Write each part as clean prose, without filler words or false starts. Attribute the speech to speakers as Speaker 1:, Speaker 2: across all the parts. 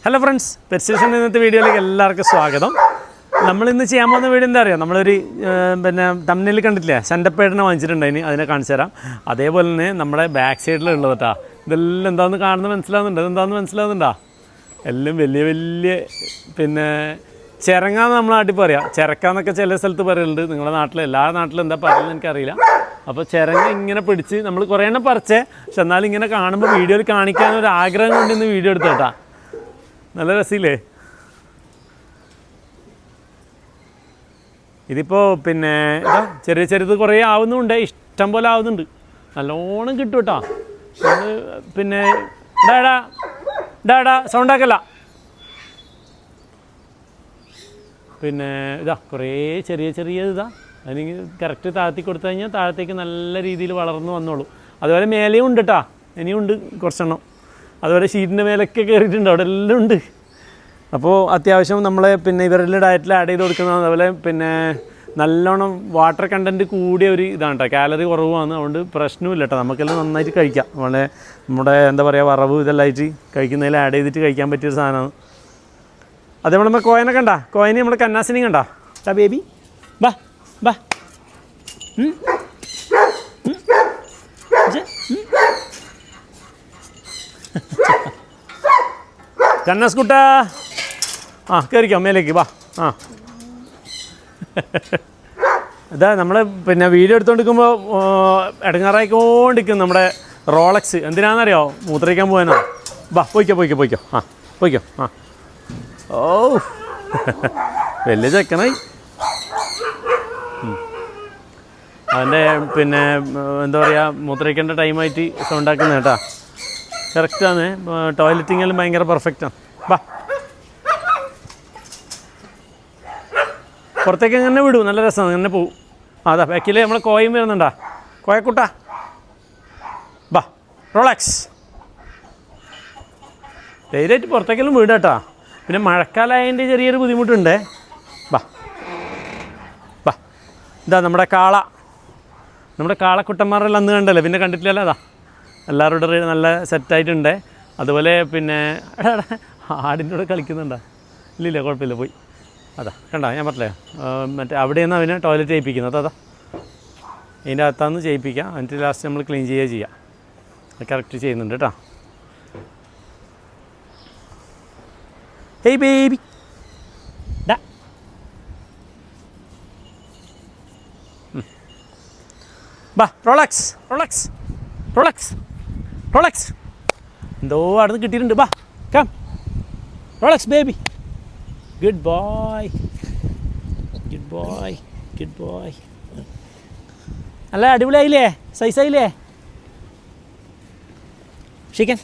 Speaker 1: Hello friends, പെറ്റ്സ്റ്റേഷൻ ഇന്നത്തെ വീഡിയോയിലേക്ക് എല്ലാവർക്കും സ്വാഗതം. നമ്മളിന്ന് ചെയ്യാൻ പോകുന്ന വീഡിയോ എന്താ അറിയാം, നമ്മളൊരു തമ്മിൽ കണ്ടിട്ടില്ലേ, സെൻ്റപ്പേടിനെ വാങ്ങിച്ചിട്ടുണ്ടായിന്, അതിനെ കാണിച്ചു തരാം. അതേപോലെ തന്നെ നമ്മുടെ ബാക്ക് സൈഡിലുള്ളത് കേട്ടോ. ഇതെല്ലാം എന്താണെന്ന് കാണുന്നത് മനസ്സിലാവുന്നുണ്ട്. അതെന്താണെന്ന് മനസ്സിലാവുന്നുണ്ടോ? എല്ലാം വലിയ വലിയ ചിരങ്ങാന്ന് നമ്മളെ നാട്ടിൽ പറയാം. ചിരക്കാന്നൊക്കെ ചില സ്ഥലത്ത് പറയുന്നുണ്ട്. നിങ്ങളുടെ നാട്ടിൽ എല്ലാ നാട്ടിലും എന്താ പറയുന്നത് എനിക്കറിയില്ല. അപ്പോൾ ചിരങ്ങ ഇങ്ങനെ പിടിച്ച് നമ്മൾ കുറേ എണ്ണം പറിച്ചേ, പക്ഷെ എന്നാലും ഇങ്ങനെ കാണുമ്പോൾ വീഡിയോയിൽ കാണിക്കാനൊരു ആഗ്രഹം കൊണ്ട് ഇന്ന് വീഡിയോ എടുത്തേട്ടാ. നല്ല രസമില്ലേ? ഇതിപ്പോൾ ഇതാ ചെറിയ ചെറുത് കുറേ ആവുന്നുണ്ട്, ഇഷ്ടം പോലെ ആവുന്നുണ്ട്, നല്ലോണം കിട്ടും കേട്ടോ. ഡാടാ ഡാടാ സൗണ്ടാക്കല്ല. ഇതാ കുറേ ചെറിയ ചെറിയ ഇതാ, അതിന് കറക്റ്റ് താഴ്ത്തി കൊടുത്തു കഴിഞ്ഞാൽ താഴത്തേക്ക് നല്ല രീതിയിൽ വളർന്നു വന്നോളൂ. അതുപോലെ മേലെയും ഉണ്ട് കേട്ടോ, ഇനിയും ഉണ്ട് കുറച്ചെണ്ണം. അതുപോലെ ഷീറ്റിൻ്റെ മേലൊക്കെ കയറിയിട്ടുണ്ട്, അവിടെ എല്ലാം ഉണ്ട്. അപ്പോൾ അത്യാവശ്യം നമ്മൾ ഇവരുടെ ഡയറ്റിൽ ആഡ് ചെയ്ത് കൊടുക്കുന്നത്, അതുപോലെ നല്ലോണം വാട്ടർ കണ്ടൻറ്റ് കൂടിയ ഒരു ഇതാണ് കേട്ടോ. കാലറി കുറവാണ്, അതുകൊണ്ട് പ്രശ്നമില്ല കേട്ടോ. നമുക്കെല്ലാം നന്നായിട്ട് കഴിക്കാം. നമ്മുടെ എന്താ പറയുക, വറവ് ഇതെല്ലാം ആയിട്ട് കഴിക്കുന്നതിൽ ആഡ് ചെയ്തിട്ട് കഴിക്കാൻ പറ്റിയൊരു സാധനമാണ്. അതേപോലെ നമ്മൾ കോയനെ കണ്ട, കോയനെ നമ്മുടെ കന്നാസിനെ കണ്ട ബേബി. ബാ ബാ കന്നാസ് കുട്ടാ, കയറിക്കോ മേലേക്ക് വാ. ഇതാ നമ്മൾ വീഡിയോ എടുത്തുകൊണ്ടിരിക്കുമ്പോൾ ഇടങ്ങാറായിക്കൊണ്ടിരിക്കും നമ്മുടെ റോളക്സ്. എന്തിനാണെന്നറിയോ? മൂത്രയ്ക്കാൻ പോകാനോ? വാ പോയിക്കോ പോയിക്കോ പോയിക്കോ പോയിക്കോ. ഓ വലിയ ചെക്കനായി. അവൻ്റെ എന്താ പറയുക, മൂത്രയ്ക്കേണ്ട ടൈമായിട്ട് സൗണ്ടാക്കുന്നത് കേട്ടോ. കറക്റ്റാണ്. ടോയ്ലറ്റിങ്ങെല്ലാം ഭയങ്കര പെർഫെക്റ്റാണ്. വാ പുറത്തേക്ക് അങ്ങനെ വിടും, നല്ല രസമാണ്, അങ്ങനെ പോവും. അതാ ബാക്കിൽ നമ്മൾ കോയും വരുന്നുണ്ടാ, കോയക്കുട്ടാ ബാ റോളക്സ്. ധൈര്യമായിട്ട് പുറത്തേക്കെല്ലാം വിടുക കേട്ടോ. പിന്നെ മഴക്കാലമായതിൻ്റെ ചെറിയൊരു ബുദ്ധിമുട്ടുണ്ടേ. ബാ ബാ ഇതാ നമ്മുടെ കാളക്കുട്ടന്മാരെല്ലാം അന്ന് കണ്ടല്ലേ, പിന്നെ കണ്ടിട്ടില്ലല്ലോ. അതാ എല്ലാവരുടെ നല്ല സെറ്റായിട്ടുണ്ട്. അതുപോലെ ആടിൻ്റെ കൂടെ കളിക്കുന്നുണ്ടോ? ഇല്ലില്ല, കുഴപ്പമില്ല, പോയി. അതാ കണ്ട, ഞാൻ പറഞ്ഞില്ലേ അവിടെയാണ് അവനെ ടോയ്ലറ്റ് ചെയ്യിപ്പിക്കുന്നത്. അതാ അതിൻ്റെ അകത്താന്ന് ചെയ്യിപ്പിക്കാം, എന്നിട്ട് ലാസ്റ്റ് നമ്മൾ ക്ലീൻ ചെയ്യാം. അത് കറക്റ്റ് ചെയ്യുന്നുണ്ട് കേട്ടോ. ഹേയ് ബേബി ഡാ ബാ റോളക്സ് റോളക്സ് റോളക്സ് റോളക്സ്. എന്തോ അവിടെ നിന്ന് കിട്ടിയിട്ടുണ്ട്. ബാ come Rolex baby. Good boy good boy good boy. നല്ല അടിപൊളിയായില്ലേ? സൈസായില്ലേ? ഷെയ്ക്കാൻ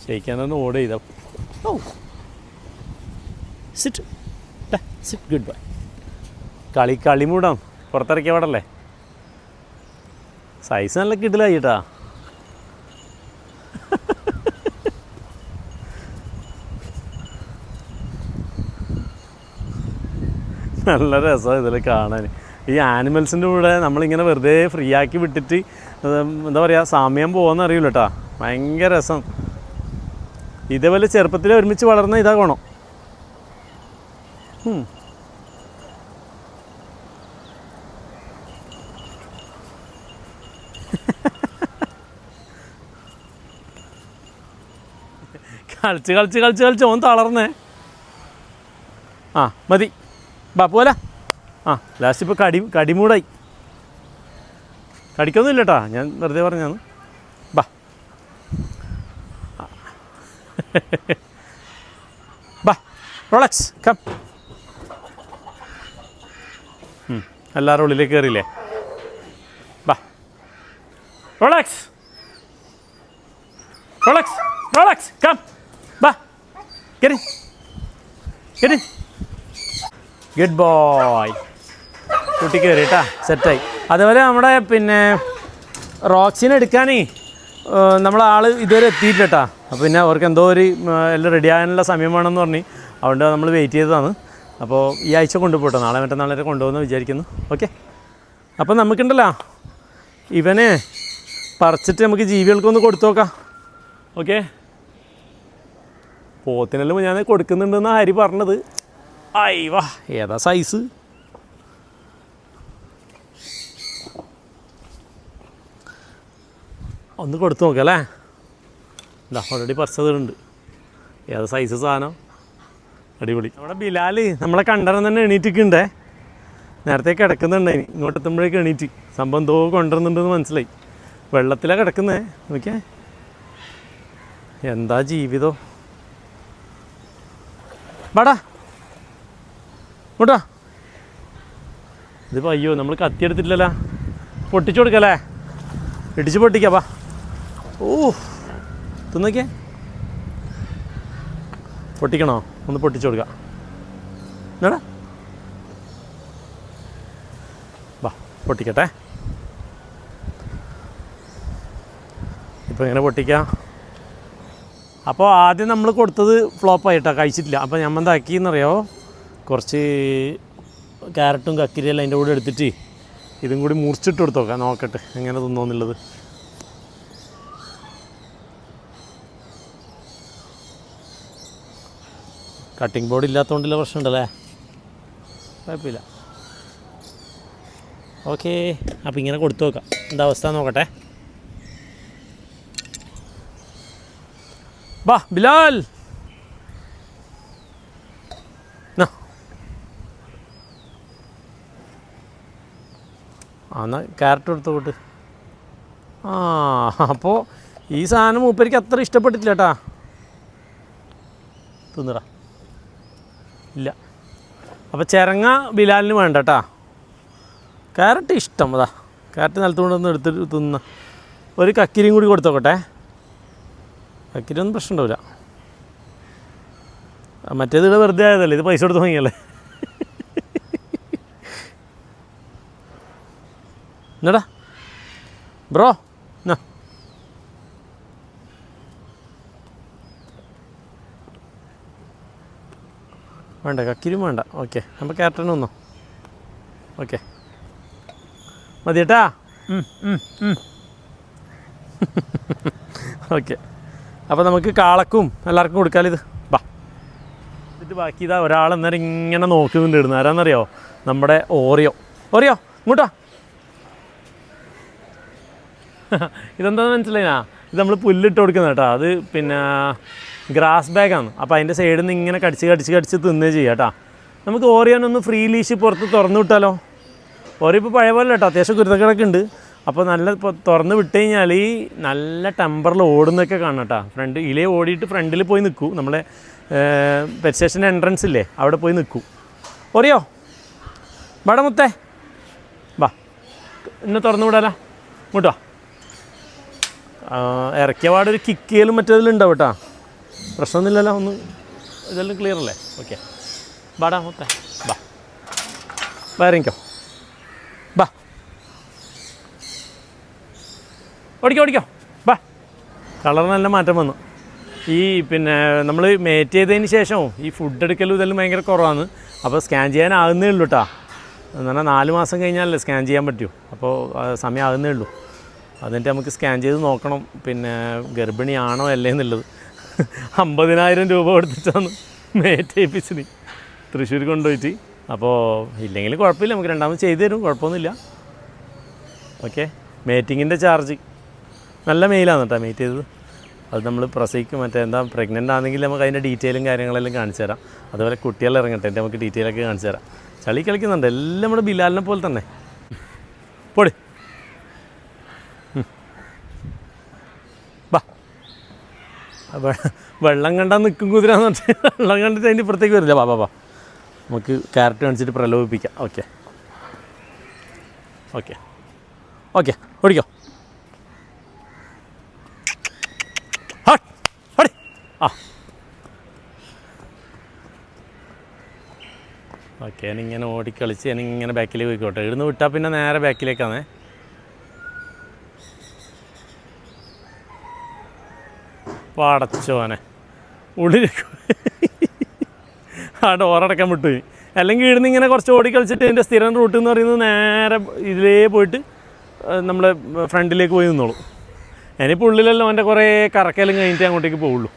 Speaker 1: ഷെയ്ക്കാനൊന്ന് ഓർഡർ ചെയ്താൽ. ഓ സിറ്റ് സിറ്റ്. Good boy. കളിമൂടാം, പുറത്തിറക്കിയ പാടല്ലേ. സൈസ് നല്ല കിട്ടില്ലായി കേട്ടാ. നല്ല രസമാണ് ഇതിൽ കാണാൻ. ഈ ആനിമൽസിൻ്റെ കൂടെ നമ്മളിങ്ങനെ വെറുതെ ഫ്രീ ആക്കി വിട്ടിട്ട് എന്താ പറയുക, സമയം പോകുമെന്ന് അറിയില്ല കേട്ടോ. ഭയങ്കര രസം. ഇതേപോലെ ചെറുപ്പത്തിൽ ഒരുമിച്ച് വളർന്ന ഇതാ ഗുണം. കളിച്ച് കളിച്ച് കളിച്ച് കളിച്ച് ഓൻ തളർന്നേ. മതി ബാ പോലെ. ലാസ്റ്റ് ഇപ്പോൾ കടിമൂടായി. കടിക്കൊന്നുമില്ല കേട്ടോ, ഞാൻ വെറുതെ പറഞ്ഞാണ്. ബാ ബാ റോളക്സ് കം. എല്ലാവരും ഉള്ളിലേക്ക് കയറിയില്ലേ? ബാ റോളക്സ് റോളക്സ് റോളക്സ് കം. ബാ കയറി കയറി. Good boy. കുട്ടി കയറി കേട്ടാ, സെറ്റായി. അതേപോലെ നമ്മുടെ റോക്സിനെ എടുക്കാനേ നമ്മളാൾ ഇതുവരെ എത്തിയില്ല കേട്ടോ. അപ്പോൾ അവർക്ക് എന്തോ എല്ലാം റെഡി ആകാനുള്ള സമയം വേണമെന്ന് പറഞ്ഞ്, അതുകൊണ്ട് നമ്മൾ വെയിറ്റ് ചെയ്തതാണ്. അപ്പോൾ ഈ ആഴ്ച കൊണ്ടുപോട്ടോ, നാളെ മറ്റന്നാളെ കൊണ്ടുപോകുമെന്ന് വിചാരിക്കുന്നു. ഓക്കെ, അപ്പോൾ നമുക്കുണ്ടല്ലോ ഇവനെ പറിച്ചിട്ട് നമുക്ക് ജീവികൾക്കൊന്ന് കൊടുത്തു നോക്കാം. ഓക്കെ, പോത്തിനെല്ലാം ഞാൻ കൊടുക്കുന്നുണ്ടെന്നാണ് ഹരി പറഞ്ഞത്. വാ ഏതാ സൈസ്. ഒന്ന് കൊടുത്തു നോക്കല്ലേ. എന്താ ഓൾറെഡി പറിച്ചതുണ്ട്. ഏതാ സൈസ് സാധനം, അടിപൊളി. നമ്മുടെ ബിലാൽ നമ്മളെ കണ്ടറിഞ്ഞ് തന്നെ എണീറ്റിക്കുണ്ടേ. നേരത്തെ കിടക്കുന്നുണ്ടായി, ഇങ്ങോട്ട് എത്തുമ്പോഴേക്ക് എണീറ്റ്. സംഭവം എന്തോ കൊണ്ടുവരുന്നുണ്ടെന്ന് മനസ്സിലായി. വെള്ളത്തിലാണ് കിടക്കുന്നത്. നോക്കിയേ എന്താ ജീവിതം. വാടാ ഇങ്ങോട്ടാ. ഇതിപ്പോൾ അയ്യോ നമ്മൾ കത്തിയെടുത്തിട്ടില്ലല്ലോ. പൊട്ടിച്ചു കൊടുക്കല്ലേ, ഇടിച്ച് പൊട്ടിക്കാപ്പാ. തിന്നോക്കിയേ. പൊട്ടിക്കണോ? ഒന്ന് പൊട്ടിച്ചു കൊടുക്കാം. എന്നാടാ വാ പൊട്ടിക്കട്ടെ. ഇപ്പോൾ എങ്ങനെ പൊട്ടിക്കാം? അപ്പോൾ ആദ്യം നമ്മൾ കൊടുത്തത് ഫ്ലോപ്പായിട്ടാണ്, കഴിച്ചിട്ടില്ല. അപ്പോൾ നമ്മൾ എന്താക്കിയെന്നറിയോ, കുറച്ച് ക്യാരറ്റും കക്കിരിയെല്ലാം അതിൻ്റെ കൂടെ എടുത്തിട്ട് ഇതും കൂടി മുറിച്ചിട്ട് കൊടുത്ത് നോക്കാം, നോക്കട്ടെ എങ്ങനെ തിന്നോന്നുള്ളത്. കട്ടിംഗ് ബോർഡ് ഇല്ലാത്തതുകൊണ്ടുള്ള പ്രശ്നമുണ്ടല്ലേ, കുഴപ്പമില്ല. ഓക്കെ, അപ്പോൾ ഇങ്ങനെ കൊടുത്തു നോക്കാം എന്താ അവസ്ഥ നോക്കട്ടെ. ബാ ബിലാൽ, എന്നാൽ ക്യാരറ്റ് എടുത്ത് കൂട്ട്. അപ്പോൾ ഈ സാധനം മൂപ്പരിക്ക് അത്ര ഇഷ്ടപ്പെട്ടിട്ടില്ല കേട്ടാ. തിന്നടാ. ഇല്ല. അപ്പോൾ ചിരങ്ങ ബിലാലിന് വേണ്ട കേട്ടാ. ക്യാരറ്റ് ഇഷ്ടം. അതാ ക്യാരറ്റ് നിലത്ത് കൊണ്ടൊന്ന് എടുത്തിട്ട് തിന്ന. ഒരു കക്കിരിയും കൂടി കൊടുത്തോക്കട്ടെ. കക്കിരി ഒന്നും പ്രശ്നം ഉണ്ടാവില്ല. മറ്റേത് ഇവിടെ വെറുതെ ആയതല്ലേ, ഇത് പൈസ കൊടുത്ത് വാങ്ങിയല്ലേ. എന്നടാ ബ്രോ, എന്നാ വേണ്ട, കക്കിരിയും വേണ്ട. ഓക്കെ, നമ്മൾ ക്യാരറ്റിന് വന്നോ. ഓക്കെ മതി കേട്ടാ. ഓക്കെ, അപ്പോൾ നമുക്ക് കാളക്കും എല്ലാവർക്കും കൊടുക്കാമല്ലോ ഇത്. ബാ, എന്നിട്ട് ബാക്കി ഇതാ ഒരാളെന്നേരം ഇങ്ങനെ നോക്കുന്നുണ്ട്. ഇടുന്ന ആരാന്നറിയോ? നമ്മുടെ ഓറിയോ. ഓറിയോ ഇങ്ങോട്ടാ. ഇതെന്താണെന്ന് മനസ്സിലായിനാ? ഇത് നമ്മൾ പുല്ലിട്ട് കൊടുക്കുന്നത് കേട്ടോ. അത് പിന്നെ ഗ്രാസ് ബാഗാണ്. അപ്പോൾ അതിൻ്റെ സൈഡിൽ നിന്ന് ഇങ്ങനെ കടിച്ച് തിന്നേ ചെയ്യാം കേട്ടോ. നമുക്ക് ഓറിയോനൊന്ന് ഫ്രീ ലീഷ് പുറത്ത് തുറന്നു വിട്ടാലോ? ഓറിയോ ഇപ്പോൾ പഴയ പോലെ കേട്ടോ, അത്യാവശ്യം കുരുത്തക്കിടക്ക് ഉണ്ട്. അപ്പോൾ നല്ല തുറന്ന് വിട്ട് കഴിഞ്ഞാൽ ഈ നല്ല ടെമ്പറിൽ ഓടുന്നൊക്കെ കാണാം കേട്ടോ. ഇതിലേ ഓടിയിട്ട് ഫ്രണ്ടിൽ പോയി നിൽക്കൂ. നമ്മളെ പെറ്റ് സ്റ്റേഷൻ്റെ എൻട്രൻസ് ഇല്ലേ, അവിടെ പോയി നിൽക്കൂ. ഓറിയോ വാടാ മുത്തേ, വാ ഇന്നെ തുറന്നു വിടാലോ. ഇങ്ങോട്ടോ. ഇറക്കിയ പാടൊരു കിക്ക് ചെയ്യലും മറ്റേതിലും ഉണ്ടാവും കേട്ടോ. പ്രശ്നമൊന്നുമില്ലല്ലോ, ഒന്ന് ഇതെല്ലാം ക്ലിയർ അല്ലേ? ഓക്കെ, ബാടാ മൊത്തേ ബാ, വേറെക്കോ ബാ, ഓടിക്കോ ബാ. കളർ നല്ല മാറ്റം വന്നു. ഈ പിന്നെ നമ്മൾ മേറ്റ് ചെയ്തതിന് ശേഷം ഈ ഫുഡ് എടുക്കലും ഇതെല്ലാം ഭയങ്കര കുറവാണ്. അപ്പോൾ സ്കാൻ ചെയ്യാനാകുന്നേ ഉള്ളൂ കേട്ടോ. എന്ന് പറഞ്ഞാൽ 4 മാസം കഴിഞ്ഞാലല്ലേ സ്കാൻ ചെയ്യാൻ പറ്റൂ. അപ്പോൾ സമയം ആകുന്നേ ഉള്ളൂ. അതിൻ്റെ നമുക്ക് സ്കാൻ ചെയ്ത് നോക്കണം പിന്നെ ഗർഭിണിയാണോ അല്ലേ എന്നുള്ളത്. 50,000 രൂപ കൊടുത്തിട്ടാണ് മേറ്റ് ചെയ്യിപ്പിച്ചത് തൃശ്ശൂർ കൊണ്ടുപോയിട്ട്. അപ്പോൾ ഇല്ലെങ്കിൽ കുഴപ്പമില്ല, നമുക്ക് രണ്ടാമത് ചെയ്തു തരും, കുഴപ്പമൊന്നുമില്ല. ഓക്കെ, മേറ്റിങ്ങിൻ്റെ ചാർജ് നല്ല മെയിലാണ് കേട്ടോ മേറ്റ് ചെയ്തത്. അത് നമ്മൾ പ്രസവിക്കും മറ്റേ എന്താ പ്രഗ്നൻ്റ് ആണെങ്കിൽ നമുക്ക് അതിൻ്റെ ഡീറ്റെയിലും കാര്യങ്ങളെല്ലാം കാണിച്ചു തരാം. അതുപോലെ കുട്ടികളെ ഇറങ്ങട്ടെ, എൻ്റെ നമുക്ക് ഡീറ്റെയിലൊക്കെ കാണിച്ചു തരാം. ചളി കളിക്കുന്നുണ്ട് എല്ലാം നമ്മുടെ ബിലാലിനെ പോലെ തന്നെ. പൊടി ബാ. വെള്ളം കണ്ടാൽ നിൽക്കും കുതിരാന്ന് പറഞ്ഞിട്ട് വെള്ളം കണ്ടിട്ട് അതിൻ്റെ ഇപ്പുറത്തേക്ക് വരില്ല. ബാ ബാ ബാ, നമുക്ക് ക്യാരറ്റ് കാണിച്ചിട്ട് പ്രലോഭിപ്പിക്കാം. ഓക്കെ ഓക്കെ ഓക്കെ, ഓടിക്കോ. ഓക്കെ, ഞാനിങ്ങനെ ഓടിക്കളിച്ച് ഞാനിങ്ങനെ ബാക്കിലേക്ക് പോയിക്കോട്ടെ. ഇവിടുന്ന് വിട്ടാൽ പിന്നെ നേരെ ബാക്കിലേക്കാണേ. പടച്ചോനെ ഉള്ളിലേക്ക് ആ ഡോറടക്കാൻ വിട്ടുപോയി. അല്ലെങ്കിൽ ഇവിടുന്ന് ഇങ്ങനെ കുറച്ച് ഓടിക്കളിച്ചിട്ട് എൻ്റെ സ്ഥിരം റൂട്ട് എന്ന് പറയുന്നത് നേരെ ഇതിലേ പോയിട്ട് നമ്മളെ ഫ്രണ്ടിലേക്ക് പോയി നിന്നോളൂ. ഞാനിപ്പോൾ ഉള്ളിലെല്ലാം എൻ്റെ കുറേ കറക്കലും കഴിഞ്ഞിട്ട് അങ്ങോട്ടേക്ക് പോവുള്ളൂ.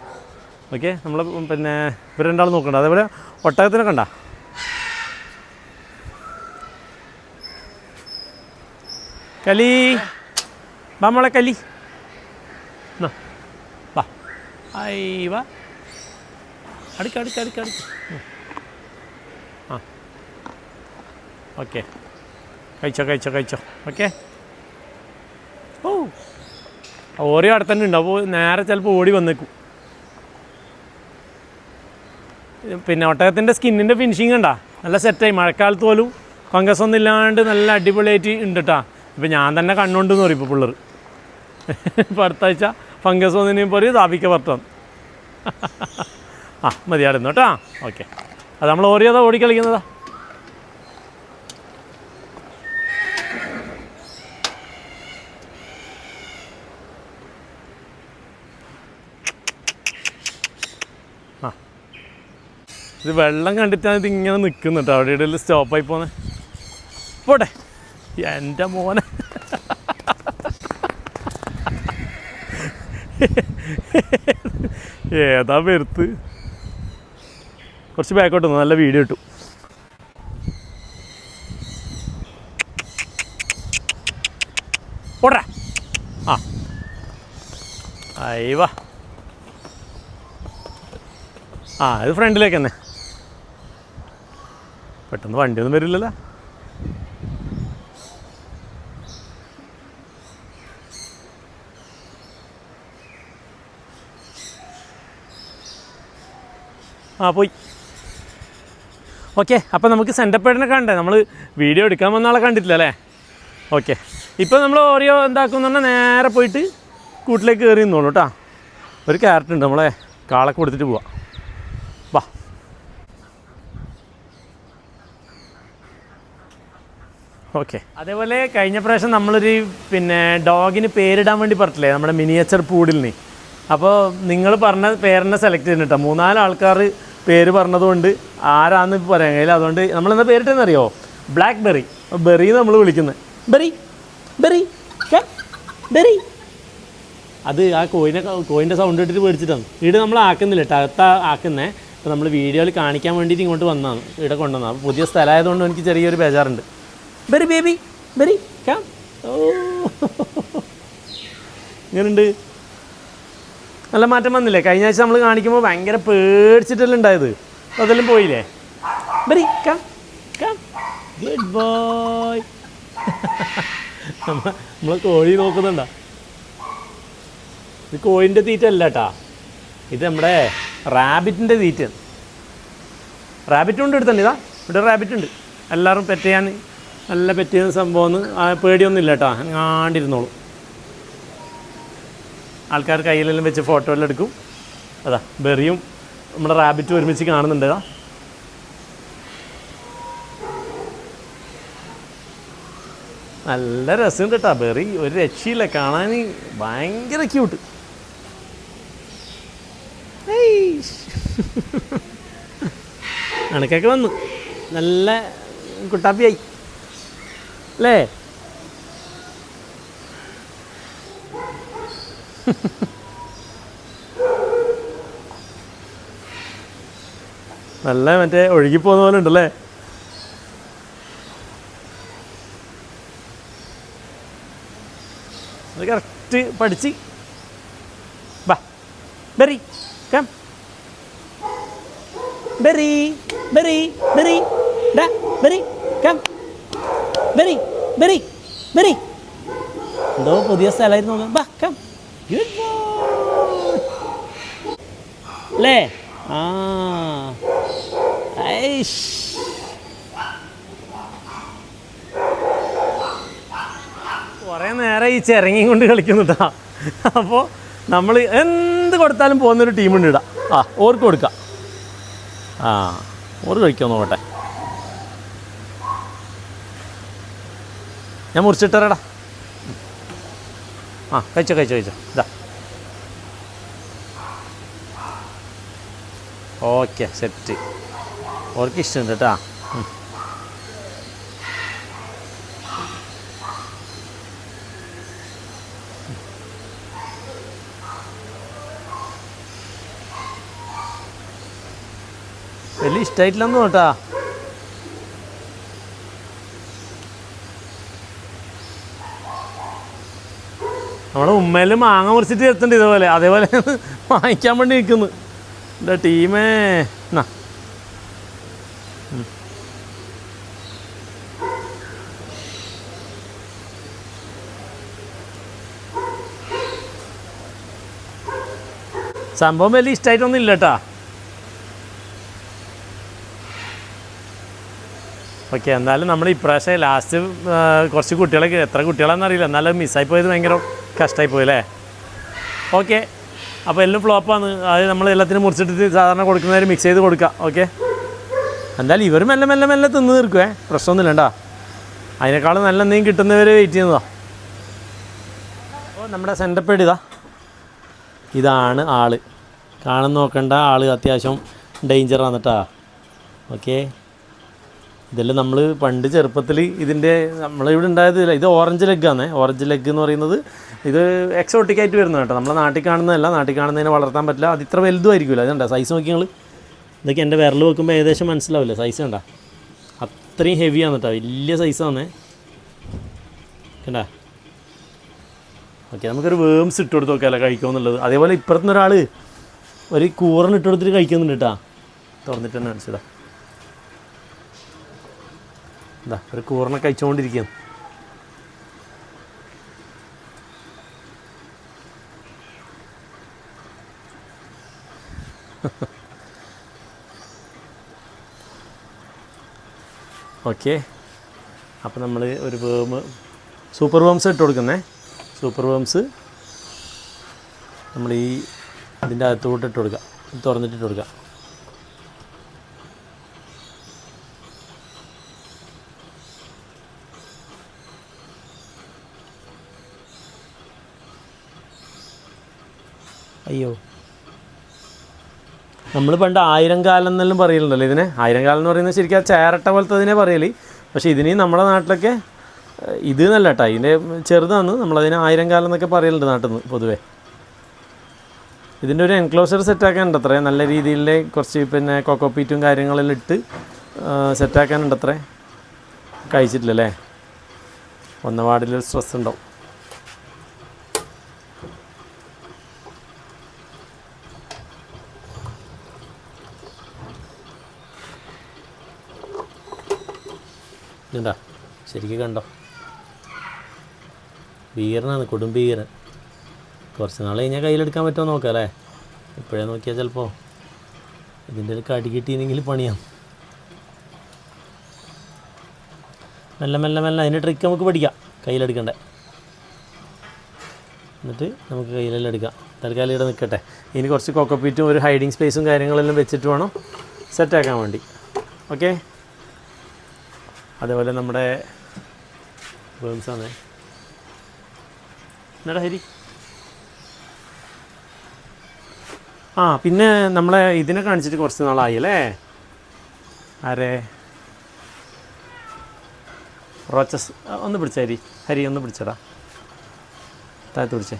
Speaker 1: ഓക്കെ. നമ്മൾ പിന്നെ ഇവർ രണ്ടാളും നോക്കണ്ട. അതേപോലെ ഒട്ടകത്തിനെ കണ്ട, കലി വാ മോളെ കലി, വാ ഐ വാ, അടുക്ക അടുക്ക അടുക്ക അടുക്ക. ആ ഓക്കെ, കഴിച്ചോ കഴിച്ചോ കഴിച്ചോ. ഓക്കെ. ഓ ഓരോ അവിടെ തന്നെ ഉണ്ട്. അപ്പോൾ നേരെ ചിലപ്പോൾ ഓടി വന്നേക്കും. പിന്നെ ഒട്ടകത്തിൻ്റെ സ്കിന്നിൻ്റെ ഫിനിഷിങ് കണ്ടാ നല്ല സെറ്റായി. മഴക്കാലത്ത് പോലും ഫംഗസ് ഒന്നും ഇല്ലാണ്ട് നല്ല അടിപൊളിയായിട്ട് ഉണ്ട് കേട്ടോ. ഇപ്പം ഞാൻ തന്നെ കണ്ണുണ്ടെന്ന് പറയും ഇപ്പോൾ പിള്ളേർ. ഇപ്പോൾ അടുത്ത ആഴ്ച ഫംഗസ് ഒന്നിനും പറയും താപിക്ക പുറത്താണ്. ആ മതിയായിരുന്നു കേട്ടോ. ഓക്കെ. അത് നമ്മൾ ഓരോ ഓടിക്കളിക്കുന്നതാ. ആ ഇത് വെള്ളം കണ്ടിട്ടാണ് ഇതിങ്ങനെ നിൽക്കുന്നുട്ടോ. അവിടെ ഇടയിൽ സ്റ്റോപ്പായി പോന്നെ. പോട്ടെ എൻ്റെ മോനെ. ഏതാ പെരുത്ത്. കുറച്ച് ബാക്കോട്ട് വന്നു, നല്ല വീഡിയോ ഇട്ടു. ഓടാ. ആ അയ്യവാ. ആ ഇത് ഫ്രണ്ടിലേക്ക് തന്നെ. പെട്ടെന്ന് വണ്ടിയൊന്നും വരില്ലല്ലോ. ആ പോയി. ഓക്കെ. അപ്പോൾ നമുക്ക് സെൻറ്റപ്പേടിനെ കണ്ടേ. നമ്മൾ വീഡിയോ എടുക്കാൻ വന്ന ആളെ കണ്ടിട്ടില്ല അല്ലേ. ഓക്കെ. ഇപ്പോൾ നമ്മൾ ഓരോ എന്താക്കുമെന്ന് പറഞ്ഞാൽ നേരെ പോയിട്ട് കൂട്ടിലേക്ക് കയറി നിന്നോളൂ കേട്ടോ. ഒരു ക്യാരറ്റ് ഉണ്ട്, നമ്മളെ കാളൊക്കെ കൊടുത്തിട്ട് പോവാം. വാ. ഓക്കെ. അതേപോലെ കഴിഞ്ഞ പ്രാവശ്യം നമ്മളൊരു പിന്നെ ഡോഗിന് പേരിടാൻ വേണ്ടി പറഞ്ഞില്ലേ, നമ്മുടെ മിനിയേച്ചർ പൂഡിലിന്. അപ്പോൾ നിങ്ങൾ പറഞ്ഞ പേരെന്നെ സെലക്ട് ചെയ്യുന്നുട്ടോ. 3-4 ആൾക്കാർ പേര് പറഞ്ഞതുകൊണ്ട് ആരാന്ന് പറയാൻ കഴിയില്ല. അതുകൊണ്ട് നമ്മളെന്താ പേരിട്ടെന്നറിയോ? Black berry. ബെറി നമ്മൾ വിളിക്കുന്നത്. Berry Berry berry. അത് ആ കോയിൻ്റെ സൗണ്ട് ഇട്ടിട്ട് പേടിച്ചിട്ടാണ്. ഇവിടെ നമ്മൾ ആക്കുന്നില്ല കേട്ടോ, അകത്താ ആക്കുന്നേ. അപ്പോൾ നമ്മൾ വീഡിയോയിൽ കാണിക്കാൻ വേണ്ടിയിട്ട് ഇങ്ങോട്ട് വന്നതാണ്, ഇവിടെ കൊണ്ടുവന്നതാണ്. അപ്പോൾ പുതിയ സ്ഥലമായതുകൊണ്ട് എനിക്ക് ചെറിയൊരു ബേജാറുണ്ട്. Berry baby Berry come. ഓ ഇങ്ങനെയുണ്ട്. നല്ല മാറ്റം വന്നില്ലേ? കഴിഞ്ഞ ആഴ്ച നമ്മൾ കാണിക്കുമ്പോൾ ഭയങ്കര പേടിച്ചിട്ടല്ലേ ഉണ്ടായത്. അപ്പോൾ അതെല്ലാം പോയില്ലേ? Very come come. Good boy. നമ്മൾ കോഴി നോക്കുന്നുണ്ടോ? ഇത് കോഴിൻ്റെ തീറ്റ അല്ല കേട്ടാ, ഇത് നമ്മുടെ റാബിറ്റിൻ്റെ തീറ്റയാണ്. റാബിറ്റും ഉണ്ട് എടുത്തുണ്ട്. ഇതാ ഇവിടെ റാബിറ്റ് ഉണ്ട്. എല്ലാവരും പെറ്റ് ചെയ്യാൻ നല്ല പെറ്റ് ചെയ്യുന്ന സംഭവമൊന്നും പേടിയൊന്നും ഇല്ല കേട്ടോ. അങ്ങാണ്ടിരുന്നോളൂ. ആൾക്കാർ കയ്യിലെല്ലാം വെച്ച് ഫോട്ടോ എല്ലാം എടുക്കും. അതാ ബെറിയും നമ്മുടെ റാബിറ്റും ഒരുമിച്ച് കാണുന്നുണ്ട്. നല്ല രസമുണ്ട് കേട്ടോ ബെറി. ഒരു രക്ഷയില്ല, കാണാൻ ഭയങ്കര ക്യൂട്ട്. അണക്കൊക്കെ വന്നു, നല്ല കുട്ടാപ്പിയായി അല്ലേ? നല്ല മറ്റേ ഒഴുകിപ്പോകുന്ന പോലെ ഉണ്ടല്ലേ. അത് കറക്റ്റ് പഠിച്ച്. ബാ Berry come. Berry Berry Berry ഡാ Berry come. Berry Berry Berry. എന്തോ പുതിയ സ്ഥലമായിരുന്നു. ബാ കം. ഗുഡ് ബോയ് അല്ലേ? ആ കുറേ നേരം ഈ ചിരങ്ങി കൊണ്ട് കളിക്കുന്നുട്ടാ. അപ്പോൾ നമ്മൾ എന്ത് കൊടുത്താലും പോകുന്നൊരു ടീമുണ്ട് ഇടാം. ആ ഓർക്ക് കൊടുക്കാം. ആ ഓർ കഴിക്കാൻ നോക്കട്ടെ. ഞാൻ മുറിച്ചിട്ടേടാ. ആ കഴിച്ചോ കഴിച്ചോ കഴിച്ചോ. ഇതാ ഓക്കെ സെറ്റ്. ഓർക്ക് ഇഷ്ടമുണ്ട് കേട്ടോ. വലിയ ഇഷ്ടമായിട്ടില്ലെന്ന് കേട്ടാ. നമ്മുടെ ഉമ്മയിൽ മാങ്ങ മുറിച്ചിട്ട് എത്തുന്നുണ്ട് ഇതേപോലെ, അതേപോലെ വാങ്ങിക്കാൻ വേണ്ടി നിൽക്കുന്നു എൻ്റെ ടീമേ. എന്നാ സംഭവം വലിയ ഇഷ്ടമായിട്ടൊന്നും ഇല്ല കേട്ടാ. ഓക്കെ, എന്തായാലും നമ്മൾ ഇപ്രാവശ്യം ലാസ്റ്റ് കുറച്ച് കുട്ടികളൊക്കെ, എത്ര കുട്ടികളാണെന്നറിയില്ല, എന്നാലും മിസ്സായി പോയത് ഭയങ്കര കഷ്ടമായി പോയല്ലേ. ഓക്കെ, അപ്പോൾ എല്ലാം ഫ്ലോപ്പാണ്. അത് നമ്മൾ എല്ലാത്തിനും മുറിച്ചിട്ട് സാധാരണ കൊടുക്കുന്നവർ മിക്സ് ചെയ്ത് കൊടുക്കുക. ഓക്കെ, എന്തായാലും ഇവർ മെല്ലെ മെല്ലെ മെല്ലെ തിന്ന് തീർക്കുവേ, പ്രശ്നമൊന്നുമില്ല കേട്ടോ. അതിനേക്കാളും നല്ല എന്തെങ്കിലും കിട്ടുന്നവർ വെയിറ്റ് ചെയ്യുന്നതാണ്. അപ്പോൾ നമ്മുടെ സെൻറ്റപ്പ് ഇതാണ് ആൾ. കാണുന്ന നോക്കണ്ട, ആൾ അത്യാവശ്യം ഡേഞ്ചറാണ് കേട്ടോ. ഓക്കെ, ഇതെല്ലാം നമ്മൾ പണ്ട് ചെറുപ്പത്തിൽ ഇതിൻ്റെ നമ്മളിവിടെ ഉണ്ടായതില്ല. ഇത് ഓറഞ്ച് ലെഗ്ഗാണ്. ഓറഞ്ച് ലെഗ് എന്ന് പറയുന്നത് ഇത് എക്സോട്ടിക്കായിട്ട് വരുന്നത് കേട്ടോ. നമ്മളെ നാട്ടിൽ കാണുന്നതല്ല, നാട്ടിൽ കാണുന്നതിനെ വളർത്താൻ പറ്റില്ല. അത് ഇത്ര വലുതും ആയിരിക്കില്ല. അതുകൊണ്ടാ സൈസ് നോക്കി നിങ്ങൾ. ഇതൊക്കെ എൻ്റെ വിരൽ വെക്കുമ്പോൾ ഏകദേശം മനസ്സിലാവില്ല സൈസ് കണ്ടാ. അത്രയും ഹെവിയാണ് കേട്ടോ, വലിയ സൈസാണ് കണ്ടാ. ഓക്കെ, നമുക്കൊരു വേംസ് ഇട്ട് കൊടുത്ത് നോക്കാമല്ലോ കഴിക്കുമെന്നുള്ളത്. അതേപോലെ ഇപ്പുറത്തുനിന്ന് ഒരാൾ ഒരു കൂറൻ ഇട്ട് കൊടുത്തിട്ട് കഴിക്കുന്നുണ്ട് കേട്ടോ. തുറന്നിട്ട് തന്നെ കാണിച്ചതാ. എന്താ ഒരു കൂറിനെ കഴിച്ചുകൊണ്ടിരിക്കുകയാണ്. ഓക്കെ, അപ്പോൾ നമ്മൾ ഒരു സൂപ്പർ വേംസ് ഇട്ട് കൊടുക്കുന്നേ. സൂപ്പർ വേംസ് നമ്മൾ ഇതിൻ്റെ അകത്തോട്ട് ഇട്ട് കൊടുക്കുക, തുറന്നിട്ടിട്ട് കൊടുക്കുക. അയ്യോ, നമ്മൾ പണ്ട് 1000 കാലം എന്നെല്ലാം പറയലുണ്ടല്ലോ ഇതിനെ. 1000 കാലം എന്ന് പറയുന്നത് ശരിക്കും ആ ചേരട്ട പോലത്തെ അതിനെ പറയൽ. പക്ഷേ ഇതിന് നമ്മുടെ നാട്ടിലൊക്കെ ഇത് നല്ല കേട്ടോ, ഇതിൻ്റെ ചെറുതാണ്. നമ്മളതിനെ 1000 കാലം എന്നൊക്കെ പറയലുണ്ട് നാട്ടിൽ നിന്ന് പൊതുവേ. ഇതിൻ്റെ ഒരു എൻക്ലോസർ സെറ്റാക്കാനുണ്ട് അത്രേ, നല്ല രീതിയിൽ കുറച്ച് പിന്നെ കൊക്കോപ്പീറ്റും കാര്യങ്ങളെല്ലാം ഇട്ട് സെറ്റാക്കാനുണ്ട് അത്രേ. കഴിച്ചിട്ടില്ലല്ലേ, ഒന്ന പാടിലൊരു സ്ട്രെസ് ഉണ്ടാവും. ഇതാ ശരിക്കും കണ്ടോ, ഭീകരനാണ്, കൊടും ഭീകരൻ. കുറച്ച് നാൾ കഴിഞ്ഞാൽ കയ്യിലെടുക്കാൻ പറ്റുമോ നോക്കാം അല്ലേ. ഇപ്പോഴേ നോക്കിയാൽ ചിലപ്പോൾ ഇതിൻ്റെ ഒരു കടി കിട്ടിയെങ്കിൽ പണിയാം. മെല്ലെ മെല്ലെ മെല്ലെ അതിൻ്റെ ട്രിക്ക് നമുക്ക് പഠിക്കാം, കയ്യിലെടുക്കണ്ടേ. എന്നിട്ട് നമുക്ക് കയ്യിലെല്ലാം എടുക്കാം. തൽക്കാലം ഇവിടെ നിൽക്കട്ടെ. ഇനി കുറച്ച് കൊക്കോപ്പീറ്റും ഒരു ഹൈഡിങ് സ്പേസും കാര്യങ്ങളെല്ലാം വെച്ചിട്ട് വേണം സെറ്റാക്കാൻ വേണ്ടി. ഓക്കെ, അതേപോലെ നമ്മുടെ വേംസാണ്. എന്നാടാ ഹരി. ആ പിന്നെ നമ്മളെ ഇതിനെ കാണിച്ചിട്ട് കുറച്ച് നാളായി അല്ലേ. ആരെ റോച്ചസ് ഒന്ന് പിടിച്ച ഹരി ഒന്ന് പിടിച്ചടാ, താഴത്ത് പിടിച്ചേ.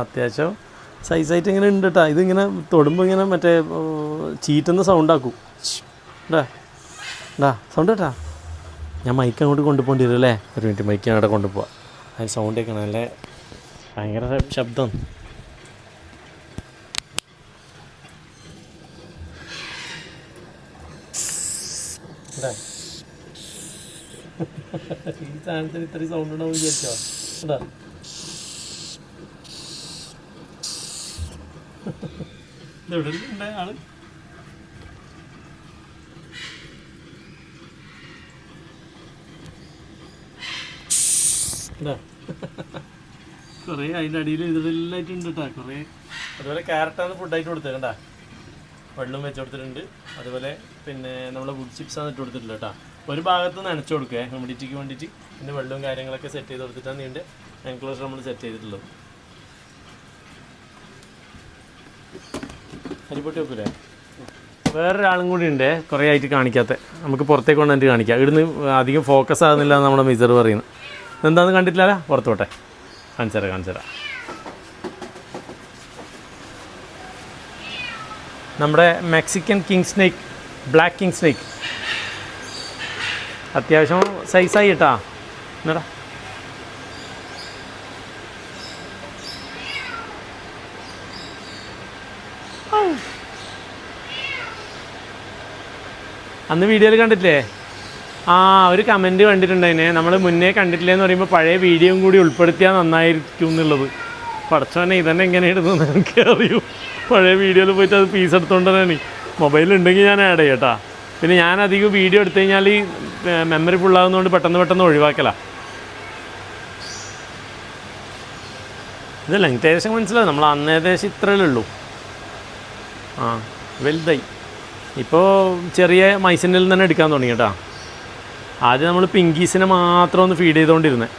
Speaker 1: അത്യാവശ്യം സൈസായിട്ട് ഇങ്ങനെ ഉണ്ട് കേട്ടോ. ഇതിങ്ങനെ തൊടുമ്പോൾ ഇങ്ങനെ മറ്റേ ചീറ്റുന്ന സൗണ്ടാക്കും. സൗണ്ട് കേട്ടാ. ഞാൻ മൈക്ക് അങ്ങോട്ട് കൊണ്ടുപോകേണ്ടി വരും അല്ലേ. ഒരു മിനിറ്റ്, മൈക്ക് ഞാൻ അവിടെ കൊണ്ടുപോവാം. അതിന് സൗണ്ട് കേൾക്കണം, നല്ല ഭയങ്കര ശബ്ദം. ഈ സാധനത്തിന് ഇത്രയും സൗണ്ട് ഉണ്ടാവും വിചാരിച്ചോ. കേട്ടാ ഇതെവിടെ ഉണ്ട് ആള്. കുറേ അതിൻ്റെ അടിയിൽ ഇതിലെല്ലായിട്ടുണ്ട് കേട്ടോ കുറേ. അതുപോലെ ക്യാരറ്റാണ് ഫുഡായിട്ട് കൊടുത്തത് കണ്ടാ. വെള്ളം വെച്ച് കൊടുത്തിട്ടുണ്ട്. അതുപോലെ പിന്നെ നമ്മൾ വുഡ് ചിപ്സാണ് ഇട്ട് കൊടുത്തിട്ടില്ല കേട്ടോ. ഒരു ഭാഗത്ത് നനച്ച് കൊടുക്കുക ഹ്യൂമിഡിറ്റിക്ക് വേണ്ടിയിട്ട്. പിന്നെ വെള്ളവും കാര്യങ്ങളൊക്കെ സെറ്റ് ചെയ്ത് കൊടുത്തിട്ടാണ് ഇതിൻ്റെ എൻക്ലോസർ നമ്മൾ സെറ്റ് ചെയ്തിട്ടുള്ളത്. അരിപ്പൊട്ടി വെക്കൂലേ. വേറൊരാളും കൂടി ഉണ്ട് കുറേ ആയിട്ട് കാണിക്കാത്ത, നമുക്ക് പുറത്തേക്ക് കൊണ്ടുവന്നിട്ട് കാണിക്കാം. ഇവിടുന്ന് അധികം ഫോക്കസ് ആകുന്നില്ല എന്ന് നമ്മുടെ മിസർ പറയുന്നത്. എന്താണെന്ന് കണ്ടിട്ടില്ല, പുറത്ത് പോട്ടെ, കാണിച്ചു തരാം. നമ്മുടെ Mexican king snake, black king snake, അത്യാവശ്യം സൈസായി കേട്ടാ. എന്നടാ അന്ന് വീഡിയോയിൽ കണ്ടിട്ടില്ലേ? ഒരു കമൻറ്റ് കണ്ടിട്ടുണ്ടതിനെ, നമ്മൾ മുന്നേ കണ്ടിട്ടില്ലെന്ന് പറയുമ്പോൾ പഴയ വീഡിയോയും കൂടി ഉൾപ്പെടുത്തിയാൽ നന്നായിരിക്കും എന്നുള്ളത്. പടച്ചോനെ ഇതന്നെ എങ്ങനെ ഇടുന്നത് എനിക്ക് അറിയൂ. പഴയ വീഡിയോയിൽ പോയിട്ട് അത് പീസ് എടുത്തുകൊണ്ടാണ്. മൊബൈലുണ്ടെങ്കിൽ ഞാൻ ആഡ് ചെയ്യാം കേട്ടോ. പിന്നെ ഞാൻ അധികം വീഡിയോ എടുത്തു കഴിഞ്ഞാൽ മെമ്മറി ഫുള്ളാകുന്നതുകൊണ്ട് പെട്ടെന്ന് ഒഴിവാക്കലാണ്. ഇത് ലെങ്ത് ഏകദേശം മനസ്സിലാവും. നമ്മൾ അന്ന് ഏകദേശം ഇത്രയല്ലേ ഉള്ളൂ. വലുതായി. ഇപ്പോൾ ചെറിയ മൈസിനിൽ തന്നെ എടുക്കാൻ തുടങ്ങി കേട്ടോ. ആദ്യം നമ്മൾ പിങ്കീസിനെ മാത്രം ഒന്ന് ഫീഡ് ചെയ്തുകൊണ്ടിരുന്നത്.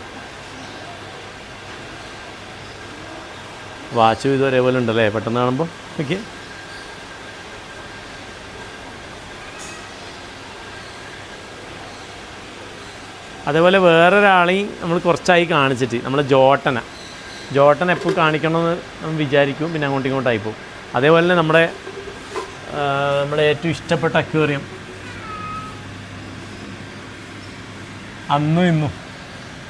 Speaker 1: വാച്ചും ഇത് ഒരേപോലെ ഉണ്ടല്ലേ പെട്ടെന്ന് കാണുമ്പോൾ. ഓക്കെ, അതേപോലെ വേറൊരാളെയും നമ്മൾ കുറച്ചായി കാണിച്ചിട്ട്, നമ്മൾ ജോട്ടൻ എപ്പോൾ കാണിക്കണമെന്ന് നമ്മൾ വിചാരിക്കും, പിന്നെ അങ്ങോട്ടും ഇങ്ങോട്ടായിപ്പോവും. അതേപോലെ തന്നെ നമ്മുടെ ഏറ്റവും ഇഷ്ടപ്പെട്ട അക്വേറിയം അന്നും ഇന്നും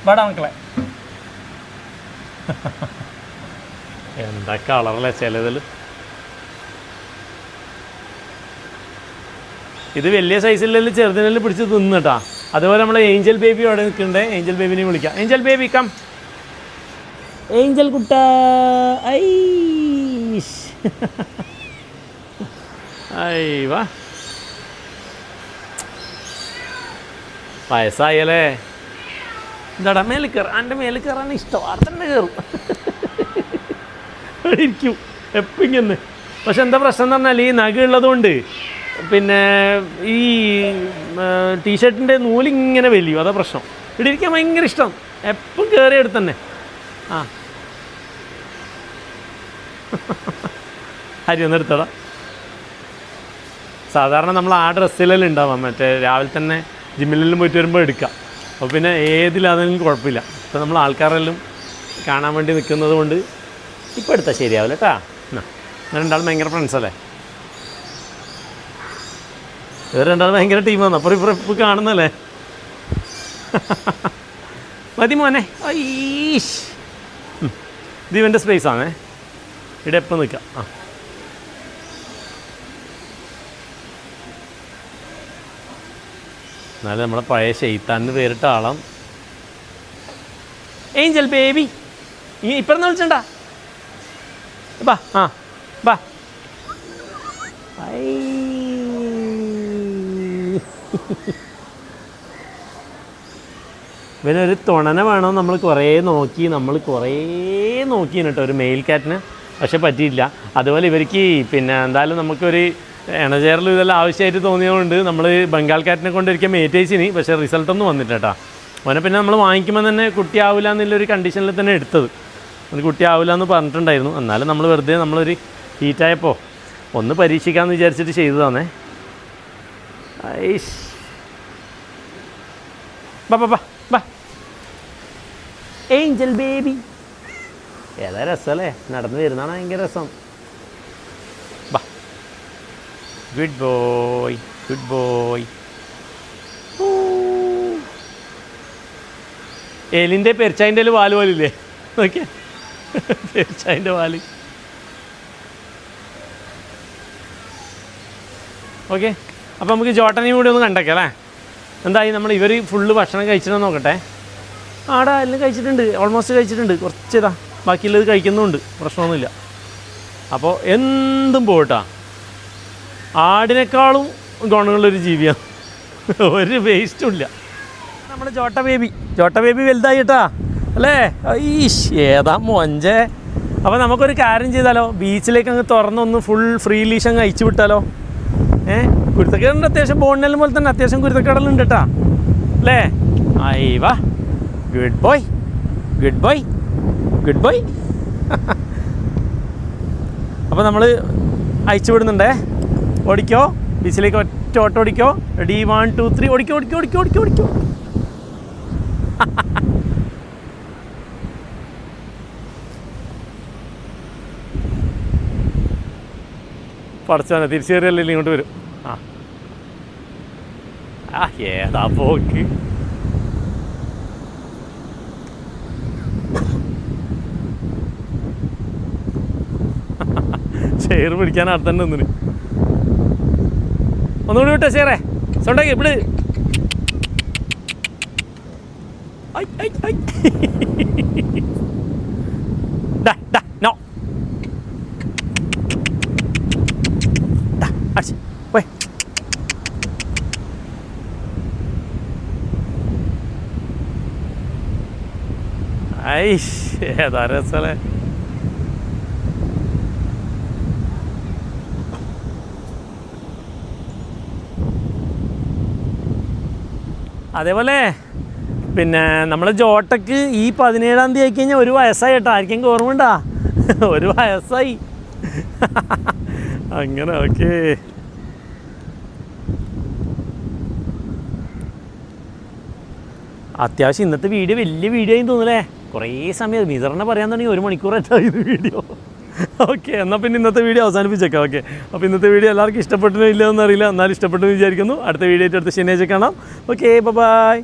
Speaker 1: വേടാ മക്കളെ. എന്താ കളറല്ലേ ചിലതിൽ. ഇത് വലിയ സൈസിലെല്ലാം ചെറുതിനെല്ലാം പിടിച്ച് തിന്നിട്ടാ. അതുപോലെ നമ്മൾ ഏഞ്ചൽ ബേബി അവിടെ നിൽക്കുന്നുണ്ട്. ഏഞ്ചൽ ബേബിനെ വിളിക്കാം. Angel baby come. ഏഞ്ചൽ കുട്ട. വാ, വയസ്സായല്ലേ. എന്താടാ മേലെ കയറാം. എൻ്റെ മേലെ കയറാൻ ഇഷ്ടം. അതന്നെ കയറും ഇരിക്കും എപ്പം ഇങ്ങനെ. പക്ഷെ എന്താ പ്രശ്നം എന്ന് പറഞ്ഞാൽ ഈ നഖ ഉള്ളതുകൊണ്ട് പിന്നെ ഈ ടീഷർട്ടിൻ്റെ നൂലിങ്ങനെ വലിയും. അതാ പ്രശ്നം. ഇവിടെ ഇരിക്കാൻ ഭയങ്കര ഇഷ്ടം. എപ്പം കയറി എടുത്ത് തന്നെ. ഹരി ഒന്ന് എടുത്തടാ. സാധാരണ നമ്മൾ ആ ഡ്രസ്സിലെല്ലാം ഉണ്ടാവാം, മറ്റേ രാവിലെ തന്നെ ജിമ്മിലെല്ലാം പോയിട്ട് വരുമ്പോൾ എടുക്കാം. അപ്പോൾ പിന്നെ ഏതിലാണെങ്കിലും കുഴപ്പമില്ല. ഇപ്പോൾ നമ്മൾ ആൾക്കാരെല്ലാം കാണാൻ വേണ്ടി നിൽക്കുന്നത് കൊണ്ട് ഇപ്പോൾ എടുത്താൽ ശരിയാവില്ല കേട്ടാ. രണ്ടാളും ഭയങ്കര ഫ്രണ്ട്സല്ലേ. വേറെ രണ്ടാളും ഭയങ്കര ടീമാണ്. അപ്പുറം ഇപ്പോൾ കാണുന്നല്ലേ. മതി മോനെ. ഐഷ്, ഇത് ഇവൻ്റെ സ്പേസാണേ. ഇവിടെ എപ്പം നിൽക്കാം. എന്നാലും നമ്മളെ പഴയ ഷെയ്ത്താനിന് പേരിട്ട ആളാം. ഏഞ്ചൽ ബേബി ഇപ്പം വിളിച്ചണ്ട. ബാ ബാ. ഇവനൊരു തുണന വേണോ നമ്മൾ കുറേ നോക്കി കേട്ടോ ഒരു മെയിൽ കാറ്റിന്. പക്ഷെ പറ്റിയില്ല. അതുപോലെ ഇവർക്ക് പിന്നെ എന്തായാലും നമുക്കൊരു എണചേറലും ഇതെല്ലാം ആവശ്യമായിട്ട് തോന്നിയതുകൊണ്ട് നമ്മൾ ബംഗാൾ കാറ്റിനെ കൊണ്ടിരിക്കാൻ മേറ്റേച്ചിന്. പക്ഷേ റിസൾട്ടൊന്നും വന്നില്ല കേട്ടോ. അവനെ പിന്നെ നമ്മൾ വാങ്ങിക്കുമ്പോൾ തന്നെ കുട്ടിയാവില്ല എന്നുള്ളൊരു കണ്ടീഷനിൽ തന്നെ എടുത്തത്. അത് കുട്ടിയാവില്ല എന്ന് പറഞ്ഞിട്ടുണ്ടായിരുന്നു. എന്നാലും നമ്മൾ വെറുതെ നമ്മളൊരു ഹീറ്റായപ്പോൾ ഒന്ന് പരീക്ഷിക്കാമെന്ന് വിചാരിച്ചിട്ട് ചെയ്തതാണേ. ഐഷ്, ബാ ബാ ബാ. ഏഞ്ചൽ ബേബി ഏതാ രസമല്ലേ. നടന്നു വരുന്നതാണ് ഭയങ്കര രസം. ബാ, ഗുഡ് ബോയ്. എലിൻ്റെ പെരിച്ചായിൻ്റെ വാല് പോലില്ലേ. ഓക്കെ, പെരിച്ചായിൻ്റെ വാല്. ഓക്കെ, അപ്പോൾ നമുക്ക് ജോട്ടനെയും കൂടി ഒന്ന് കണ്ടേക്കാം അല്ലേ. എന്തായി ഇവർ ഫുള്ള് ഭക്ഷണം കഴിച്ചിട്ട് നോക്കട്ടെ. ആടാ എല്ലാം കഴിച്ചിട്ടുണ്ട്, ഓൾമോസ്റ്റ് കഴിച്ചിട്ടുണ്ട്. കുറച്ചിതാ ബാക്കിയുള്ളത് കഴിക്കുന്നുണ്ട്, പ്രശ്നമൊന്നുമില്ല. അപ്പോൾ എന്തും പോട്ടാ. ആടിനേക്കാളും ഗുണമുള്ളൊരു ജീവിയാണ്, ഒരു വേസ്റ്റും ഇല്ല. നമ്മുടെ ചോട്ട ബേബി വലുതായി കേട്ടാ അല്ലേ. ഈശ്, ഏതാ മൊഞ്ചേ. അപ്പോൾ നമുക്കൊരു കാര്യം ചെയ്താലോ, ബീച്ചിലേക്ക് അങ്ങ് തുറന്നൊന്ന് ഫുൾ ഫ്രീ ലീഷ് അങ്ങ് അയച്ചു വിട്ടാലോ. കുരുത്തക്കേടുണ്ട് അത്യാവശ്യം. ബോണിനെല്ലാം പോലെ തന്നെ അത്യാവശ്യം കുരുത്തക്കേടെല്ലാം കേട്ടാ അല്ലേ. വാ, ഗുഡ് ബോയ്. അപ്പോൾ നമ്മൾ അയച്ചു വിടുന്നുണ്ടേ. ഓടിക്കോ, ബീച്ചിലേക്ക് ഒറ്റ ഓട്ടം ഓടിക്കോ. റെഡി, 1 2 3 ഓടിക്കോ. പഠിച്ചോനെ തിരിച്ചു കയറിയല്ലേ ഇങ്ങോട്ട് വരും. ആ ഏതാ പോക്ക്. ചെയർ പിടിക്കാൻ അടുത്തന്നെ ഒന്നിന്. ഒന്നുകൂടി വിട്ടോ ചേറേ സൗണ്ടാക്കി ഇവിടെ. നോ പോയി. ഏതാ രസല്ലേ. അതേപോലെ പിന്നെ നമ്മളെ ജോട്ടക്ക് ഈ 17-ാം തീയതി ആയിക്കഴിഞ്ഞാൽ 1 വയസ്സായി കേട്ടോ. ആർക്കെങ്കിലും ഓർമ്മയുണ്ടാ? 1 വയസ്സായി. അങ്ങനെ ഓക്കെ. അത്യാവശ്യം ഇന്നത്തെ വീഡിയോ വലിയ വീഡിയോ ആയി തോന്നുന്നല്ലേ. കുറേ സമയം മിസറിനെ പറയാൻ തുടങ്ങി 1 മണിക്കൂറായിട്ടാണ് ഇത് വീഡിയോ. ഓക്കെ, എന്നാൽ പിന്നെ ഇന്നത്തെ വീഡിയോ അവസാനിപ്പിച്ചേക്കാം. ഓക്കെ, അപ്പോൾ ഇന്നത്തെ വീഡിയോ എല്ലാവർക്കും ഇഷ്ടപ്പെട്ടോ ഇല്ലയെന്ന് അറിയില്ല, എന്നാലും ഇഷ്ടപ്പെട്ടു എന്ന് വിചാരിക്കുന്നു. അടുത്ത വീഡിയോ ആയിട്ട് അടുത്ത ശനിയാഴ്ച കാണാം. Okay, by.